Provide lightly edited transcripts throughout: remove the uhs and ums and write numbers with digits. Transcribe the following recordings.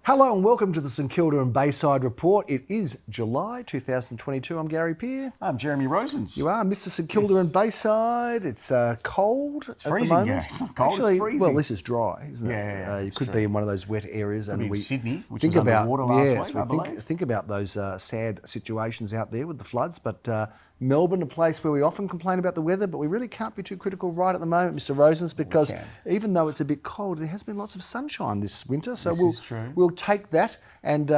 Hello and welcome to the St Kilda and Bayside Report. It is July 2022. I'm Gary Peer. I'm Jeremy Rosens. You are Mr St Kilda and Bayside. It's cold. It's freezing, at the moment. Gary. It's not cold, Actually, it's freezing. well, this is dry, isn't it? Yeah, you could true. be in one of those wet areas. Could and be we in Sydney, which think was about underwater last week, I believe. think about those sad situations out there with the floods. But Melbourne, a place where we often complain about the weather, but we really can't be too critical right at the moment, Mr Rosens, because even though it's a bit cold, there has been lots of sunshine this winter. So we'll take that. And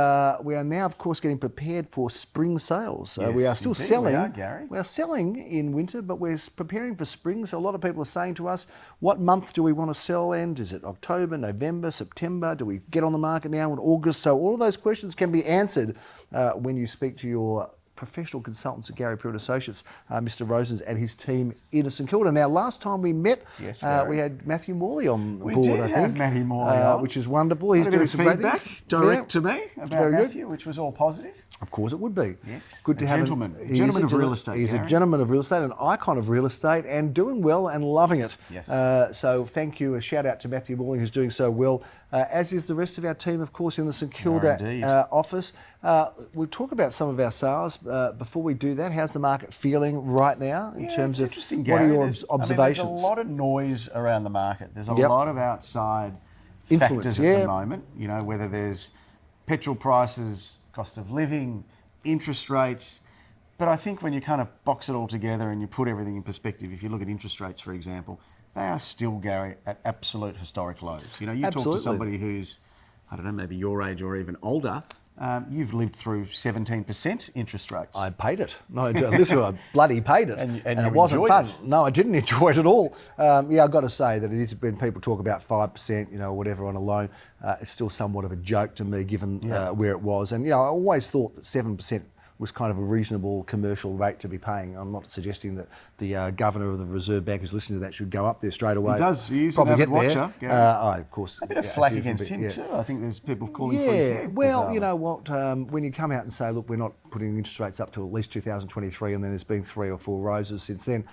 we are now, of course, getting prepared for spring sales. Yes, we are still selling. We are, Gary. We are selling in winter, but we're preparing for spring. So a lot of people are saying to us, what month do we want to sell in? Is it October, November, September? Do we get on the market now in August? So all of those questions can be answered when you speak to your professional consultants at Gary Pruitt Associates, Mr Rosens and his team in St Kilda. Now, last time we met, we had Matthew Morley on board, I think. We did have Matthew Morley on. Which is wonderful. He's doing some great things. Direct to me about Matthew, which was all positive. Of course it would be. Yes. Good to have him. Gentleman of real estate, He's a gentleman of real estate, an icon of real estate, and doing well and loving it. Yes. So thank you. A shout out to Matthew Morley, who's doing so well, as is the rest of our team, of course, in the St Kilda office. We'll talk about some of our sales. Before we do that, how's the market feeling right now in terms of what are your observations? There's a lot of noise around the market. There's a lot of outside factors at the moment. You know, whether there's petrol prices, cost of living, interest rates. But I think when you kind of box it all together and you put everything in perspective, if you look at interest rates, for example, they are still, Gary, at absolute historic lows. You know, you talk to somebody who's, I don't know, maybe your age or even older, you've lived through 17% interest rates. I paid it. No, literally, I bloody paid it. And it wasn't fun. No, I didn't enjoy it at all. I've got to say that it is, when people talk about 5%, you know, whatever on a loan, it's still somewhat of a joke to me given where it was. And, you know, I always thought that 7% was kind of a reasonable commercial rate to be paying. I'm not suggesting that the governor of the Reserve Bank who's listening to that should go up there straight away. He does. He's probably an avid watcher. of course. A bit of flack against him too. I think there's people calling for his head. Well, you know what? When you come out and say, look, we're not putting interest rates up to at least 2023, and then there's been 3 or 4 rises since then,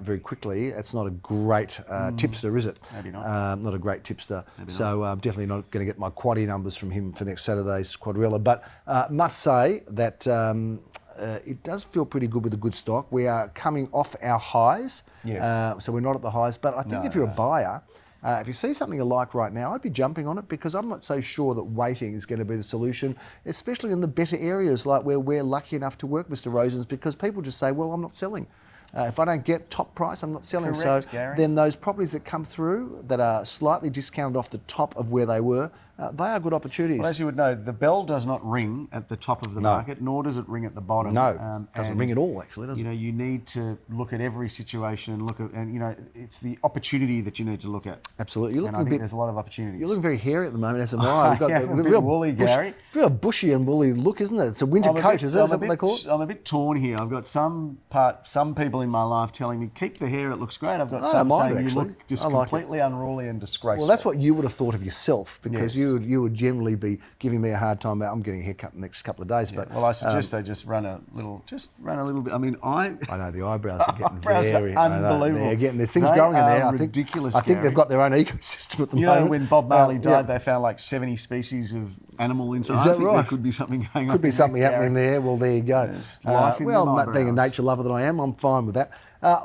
very quickly. It's not a great tipster, is it? Maybe not. Not a great tipster. So I'm definitely not going to get my quaddie numbers from him for next Saturday's quadrilla. But must say that it does feel pretty good with a good stock. We are coming off our highs, so we're not at the highs. But I think if you're a buyer, if you see something you like right now, I'd be jumping on it, because I'm not so sure that waiting is going to be the solution, especially in the better areas like where we're lucky enough to work, Mr Rosens, because people just say, well, I'm not selling. If I don't get top price, I'm not selling. Correct, Gary. Then those properties that come through that are slightly discounted off the top of where they were, they are good opportunities. Well, as you would know, the bell does not ring at the top of the market, nor does it ring at the bottom. No, doesn't ring at all, actually, does it? You know, you need to look at every situation and look at, and you know, it's the opportunity that you need to look at. Absolutely. I think there's a lot of opportunities. You're looking very hairy at the moment, as am I. We've got a bit woolly, Gary. Real bushy and woolly look, isn't it? It's a winter coat, is that what they call it? I'm a bit torn here. I've got some people in my life telling me, keep the hair, it looks great. I've got some saying you look just completely unruly and disgraceful. Well, that's what you would have thought of yourself, because you would generally be giving me a hard time about, I'm getting a haircut in the next couple of days. But well, I suggest they just run a little bit. I mean, I know the eyebrows are getting very unbelievable. There's things growing in there. Ridiculous. I think they've got their own ecosystem at the moment. You know, when Bob Marley died, they found like 70 species of animal inside. Is that I think right? There could be something going on. Could be something happening there. Well, there you go. Being a nature lover that I am, I'm fine with that.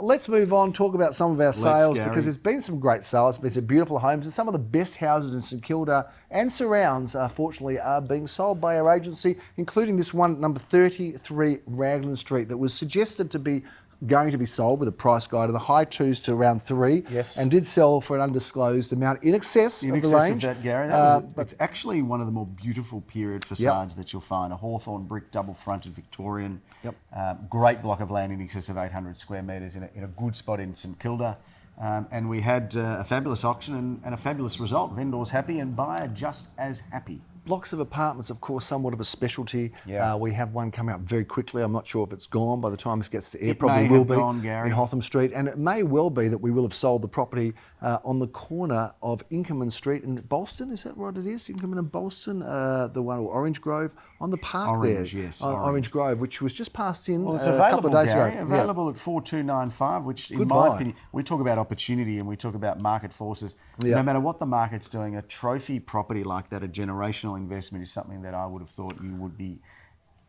Let's move on, talk about some of our sales, because there's been some great sales. There's some beautiful homes, and some of the best houses in St Kilda and surrounds, fortunately, are being sold by our agency, including this one, number 33 Raglan Street, that was suggested to be going to be sold with a price guide of the high 2s to around 3, and did sell for an undisclosed amount in excess of the range. Of that, Gary. It's actually one of the more beautiful period facades that you'll find. A hawthorn brick double-fronted Victorian, great block of land in excess of 800 square metres in a good spot in St Kilda. And we had a fabulous auction and a fabulous result. Vendors happy and buyer just as happy. Blocks of apartments, of course, somewhat of a specialty. We have one come out very quickly. I'm not sure if it's gone by the time this gets to air. It probably may will have be gone, Gary. in Hotham Street, and it may well be that we will have sold the property on the corner of Inkerman Street in Bolston. Is that what it is? Inkerman and Bolston, the one, or Orange Grove, on the park there. Yes, Orange Grove, which was just passed in it's a couple of days ago. Available at 4295, which in my opinion, we talk about opportunity and we talk about market forces. No matter what the market's doing, a trophy property like that, a generational additional investment is something that I would have thought you would be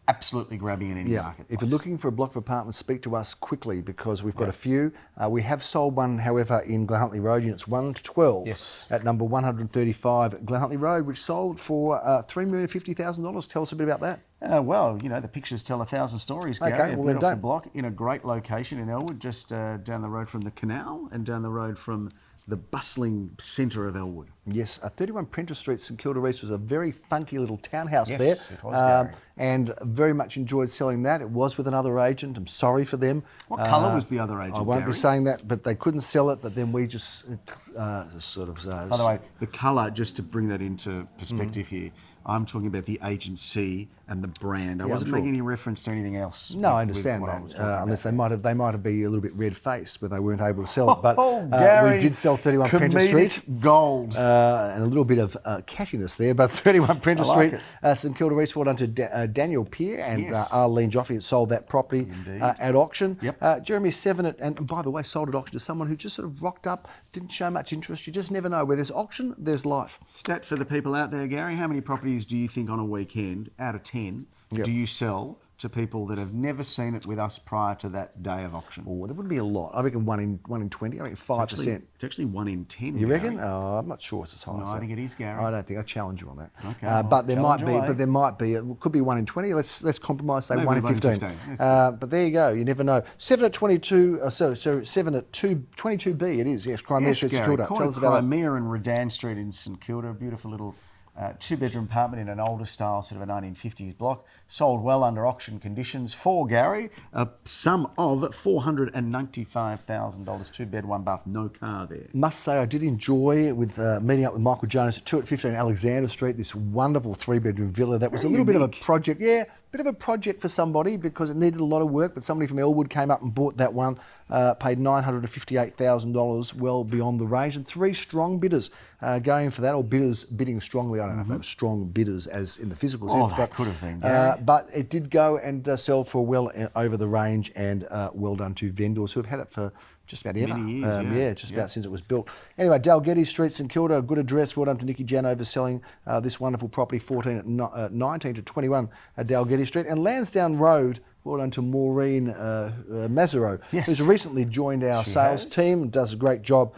absolutely grabbing in any market. If you're looking for a block of apartments, speak to us quickly because we've got a few. We have sold one, however, in Glen Road, units 1 to 12, at number 135 Glen Road, which sold for $3,050,000. Tell us a bit about that. Well, you know, the pictures tell 1,000 stories, Gary. Okay, well, a beautiful block in a great location in Elwood, just down the road from the canal and down the road from the bustling centre of Elwood. Yes, 31 Prentice Street, St Kilda East was a very funky little townhouse there. It was, and very much enjoyed selling that. It was with another agent. I'm sorry for them. What colour was the other agent, I won't Gary? be saying that, but they couldn't sell it, but then we just sort of... By the way, the colour, just to bring that into perspective here, I'm talking about the agency and the brand. I wasn't making any reference to anything else. No, I understand that. Unless they might have been a little bit red-faced when they weren't able to sell it. But Gary, we did sell 31 Prentice Street. Gold. And a little bit of catchiness there, but 31 Prentice Street, St Kilda East, well done to Daniel Peer and Arlene Joffe sold that property at auction. Jeremy Seven, and by the way, sold at auction to someone who just sort of rocked up, didn't show much interest. You just never know. Where there's auction, there's life. Stat for the people out there, Gary, how many properties do you think on a weekend, out of 10, do you sell to people that have never seen it with us prior to that day of auction? Oh, there wouldn't be a lot. I reckon 1 in 20. I reckon 5%. It's actually 1 in 10. You Gary. reckon? Oh, I'm not sure it's as high as that. No, I think it is, Gary. I don't think. I challenge you on that. Okay. But there might be. But there might be. It could be 1 in 20. Let's compromise. Say 1 in 15. But there you go. You never know. 7 at 22. So 7 at 22B. It is. Yes. Crimea Street, St Kilda. Tell us about Crimea and Redan Street in St Kilda. A beautiful little 2-bedroom apartment in an older style, sort of a 1950s block. Sold well under auction conditions for, Gary, a sum of $495,000. 2-bed, 1-bath, no car there. Must say I did enjoy with meeting up with Michael Jones at 2 at 15 Alexandra Street, this wonderful 3-bedroom villa that was a little bit of a project. Yeah, bit of a project for somebody because it needed a lot of work, but somebody from Elwood came up and bought that one, paid $958,000, well beyond the range, and 3 strong bidders going for that, or bidders bidding strongly. I don't know if they were strong bidders as in the physical sense. That could have been, Gary. But it did go and sell for well over the range, and well done to vendors who have had it for just about ever. Many years, just about since it was built. Anyway, Dalgety Street, St Kilda, a good address. Well done to Nikki Janover selling this wonderful property, 19 to 21 at Dalgety Street. And Lansdowne Road, well done to Maureen Mazzaro, who's recently joined our sales team, does a great job,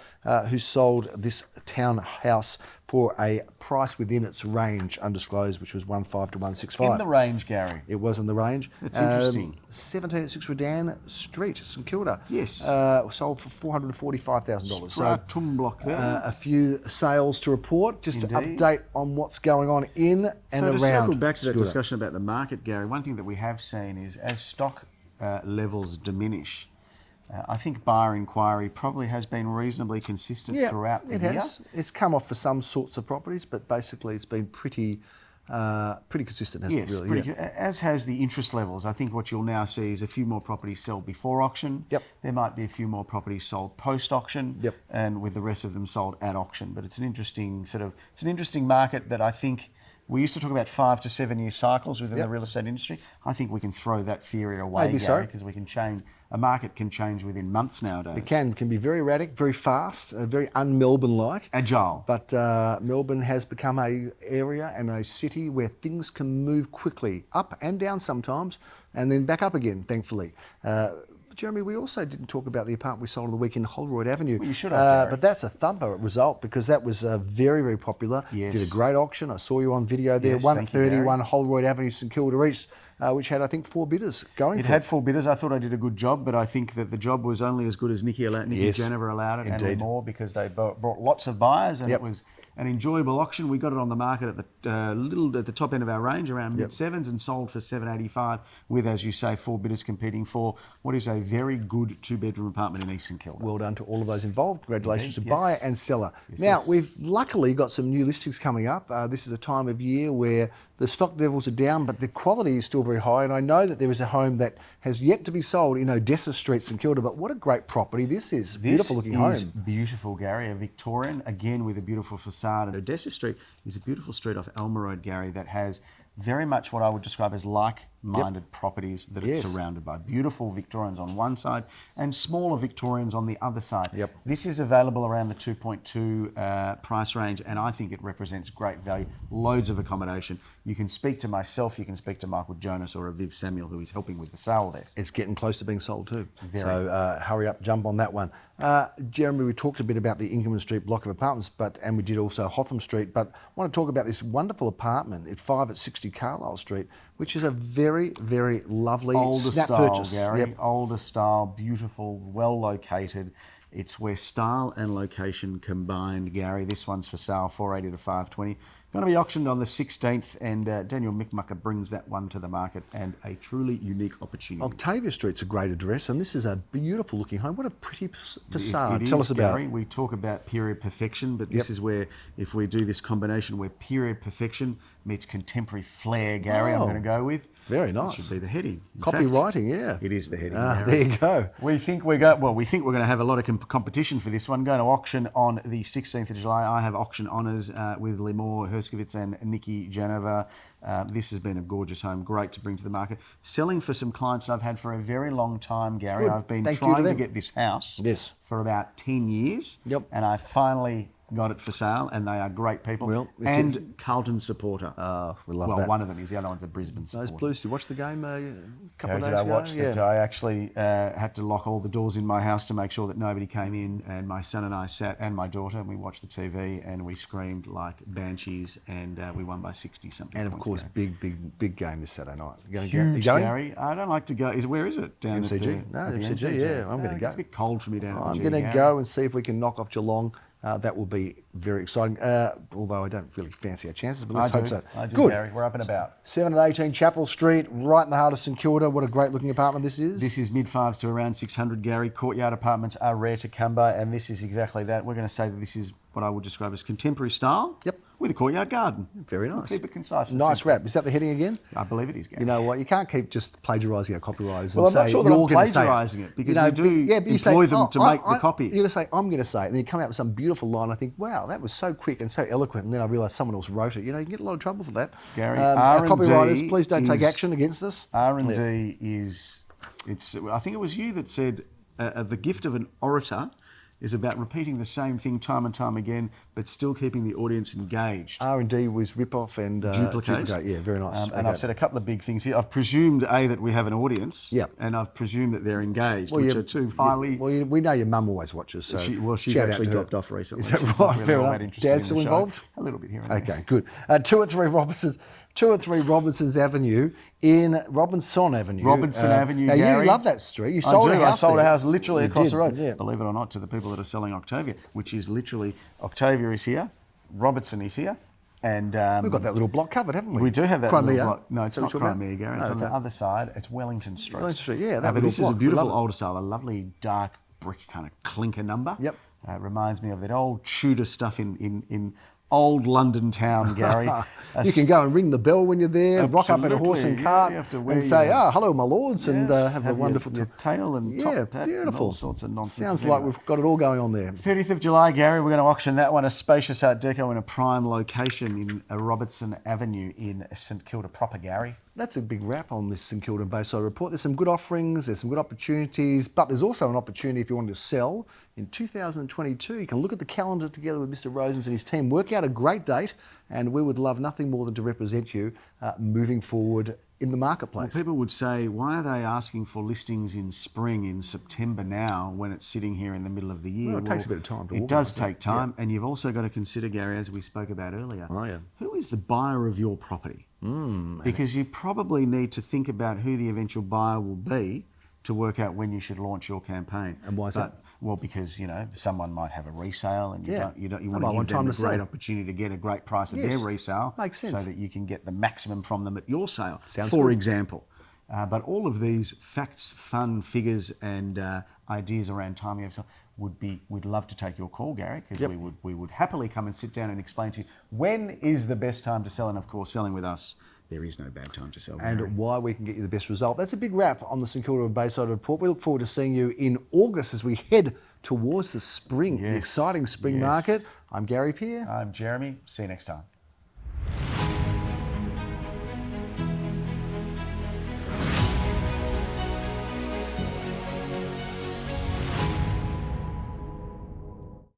who sold this townhouse for a price within its range, undisclosed, which was 1.5 to 1.65. In the range, Gary. It was in the range. That's interesting. 17 at 6 Redan Street, St Kilda. Yes. Sold for $445,000. So block there. A few sales to report, just to update on what's going on in and around. So to circle back to that discussion about the market, Gary, one thing that we have seen is as stock levels diminish, I think buyer inquiry probably has been reasonably consistent throughout the year. It has. It's come off for some sorts of properties, but basically it's been pretty consistent, hasn't it, really? As has the interest levels. I think what you'll now see is a few more properties sell before auction. There might be a few more properties sold post-auction, and with the rest of them sold at auction. But it's an interesting market that I think we used to talk about 5 to 7 year cycles within the real estate industry. I think we can throw that theory away, Gary, because we can change. A market can change within months nowadays. It can be very erratic, very fast, very un-Melbourne-like. Agile. But Melbourne has become an area and a city where things can move quickly, up and down sometimes, and then back up again, thankfully. Jeremy, we also didn't talk about the apartment we sold on the week in Holroyd Avenue. Well, you should have, but that's a thumper result because that was very, very popular. Yes. Did a great auction. I saw you on video there. 131 Holroyd Avenue, St Kilda East, which had, I think, 4 bidders going for it. It had 4 bidders. I thought I did a good job, but I think that the job was only as good as Nikki Janover allowed it, and more, because they brought lots of buyers, and it was an enjoyable auction. We got it on the market at the top end of our range, around mid-sevens, and sold for $785, with, as you say, 4 bidders competing for what is a very good 2-bedroom apartment in East St Kilda. Well done to all of those involved. Congratulations to buyer and seller. Now, we've luckily got some new listings coming up. This is a time of year where the stock levels are down, but the quality is still very high. And I know that there is a home that has yet to be sold in Odessa Street, St Kilda. But what a great property this is. Beautiful looking home. This is beautiful, Gary. A Victorian, again with a beautiful facade. And Odessa Street is a beautiful street off Elmer Road, Gary, that has very much what I would describe as like-minded properties that it's surrounded by. Beautiful Victorians on one side and smaller Victorians on the other side. Yep. This is available around the 2.2 price range, and I think it represents great value. Loads of accommodation. You can speak to myself, you can speak to Michael Jonas or Aviv Samuel, who is helping with the sale there. It's getting close to being sold too. Very. So hurry up, jump on that one. Jeremy, we talked a bit about the Inkerman Street block of apartments, and we did also Hotham Street, but I want to talk about this wonderful apartment at 5 at 60 Carlisle Street, which is a very, very lovely older snap style, purchase. Gary. Older style, beautiful, well located. It's where style and location combined, Gary. This one's for sale, 480 to 520. Going to be auctioned on the 16th, and Daniel Mickmucker brings that one to the market, and a truly unique opportunity. Octavia Street's a great address, and this is a beautiful looking home. What a pretty facade. It Tell is, us about Gary. it. We talk about period perfection, but this is where, if we do this combination where period perfection meets contemporary flair, Gary, I'm going to go with. Very nice. That should be the heading. Copywriting, yeah. It is the heading. There you go. We think we're going to have a lot of competition for this one. Going to auction on the 16th of July. I have auction honours with Limor Herskovitz and Nikki Janova. This has been a gorgeous home, great to bring to the market. Selling for some clients that I've had for a very long time, Gary. Good. I've been Thank you trying to to them. get this house for about 10 years. Yep. And I finally got it for sale, and they are great people. Well, and Carlton supporter. We love that. Well, one of them is. The other one's a Brisbane supporter. Those Blues, did you watch the game a couple of Did days I ago? watch that? I actually had to lock all the doors in my house to make sure that nobody came in, and my son and I sat, and my daughter, and we watched the TV, and we screamed like banshees, and we won by 60-something. And of course, big game this Saturday night. You going? Huge, You going? Gary. I don't like to go. Where is it? Down MCG? at No, at the MCG, yeah. I'm going to go. It's a bit cold for me down at the I'm G, going to Gary. go and see if we can knock off Geelong. That will be very exciting, although I don't really fancy our chances, but let's hope so. I do, Good. Gary. We're up and about. 7 at 18 Chapel Street, right in the heart of St Kilda. What a great looking apartment this is. This is mid-fives to around 600, Gary. Courtyard apartments are rare to come by, and this is exactly that. We're going to say that this is what I would describe as contemporary style. Yep. With a courtyard garden. Very nice. We'll keep it concise. Nice wrap. Is that the heading again? I believe it is, Gary. You know what? You can't keep just plagiarising our copywriters Well, and I'm not say sure that you're I'm going to say plagiarising it, because you you do employ them to make the copy. You're going to say, I'm going to say it, and then you come out with some beautiful line. I think, wow, that was so quick and so eloquent, and then I realise someone else wrote it. You know, you get a lot of trouble for that. Gary, our R&D copywriters, please don't take is- action against us. R&D is, I think it was you that said the gift of an orator is about repeating the same thing time and time again, but still keeping the audience engaged. R&D was rip-off and Duplicate. Yeah, very nice. And I've said a couple of big things here. I've presumed, A, that we have an audience. Yep. And I've presumed that they're engaged, which are two highly... we know your mum always watches, so she's shout out actually to her. dropped off recently. Is that She's right? not really Fair all enough. that interested Dad's in the still show. involved? A little bit here and there. Okay, good. 2 and 3 Robertson's. 2 and 3 Robertson's Avenue in Robinson Avenue. Robinson Avenue, Now, Gary. you love that street. You sold a house I sold there. a house literally You across did, the road. yeah. Believe it or not, to the people that are selling Octavia, which is literally, Octavia is here, Robertson is here, and... We've got that little block covered, haven't we? We do have that Crimea. little block. No, it's Is that not what you're talking Crimea, Gary. about? It's Oh, on the okay. other side. It's Wellington Street. Wellington Street, yeah, that but little this is a block. We beautiful love it. older style, a lovely dark brick kind of clinker number. Yep. Reminds me of that old Tudor stuff in old London town, Gary. You can go and ring the bell when you're there, rock up in a horse and Absolutely, cart, you have to wear and say, your- hello, my lords, and Yes, have a your- wonderful your tail and top Yeah, hat and beautiful. all sorts of nonsense. Sounds like we've got it all going on there. 30th of July, Gary, we're going to auction that one, a spacious Art Deco in a prime location in Robertson Avenue in St Kilda proper, Gary. That's a big wrap on this St Kilda and Bayside report. There's some good offerings, there's some good opportunities, but there's also an opportunity if you want to sell in 2022. You can look at the calendar together with Mr. Rosens and his team, work out a great date, and we would love nothing more than to represent you moving forward in the marketplace. Well, people would say, why are they asking for listings in spring, in September now, when it's sitting here in the middle of the year? Well, it takes a bit of time to It organise does it. take time, and you've also got to consider, Gary, as we spoke about earlier, who is the buyer of your property? Because you probably need to think about who the eventual buyer will be to work out when you should launch your campaign. And why is that? Well, because, you know, someone might have a resale and you Yeah. want They to might give want them time a to great sell. opportunity to get a great price of Yes. their resale. Makes sense. So that you can get the maximum from them at your sale, Sounds for good. example. But all of these facts, fun, figures and ideas around timing of sale we'd love to take your call, Gary, because we would happily come and sit down and explain to you when is the best time to sell, and of course selling with us, there is no bad time to sell. Gary. And why we can get you the best result. That's a big wrap on the St Kilda and Bayside report. We look forward to seeing you in August as we head towards the spring, the exciting spring market. I'm Gary Peer. I'm Jeremy. See you next time.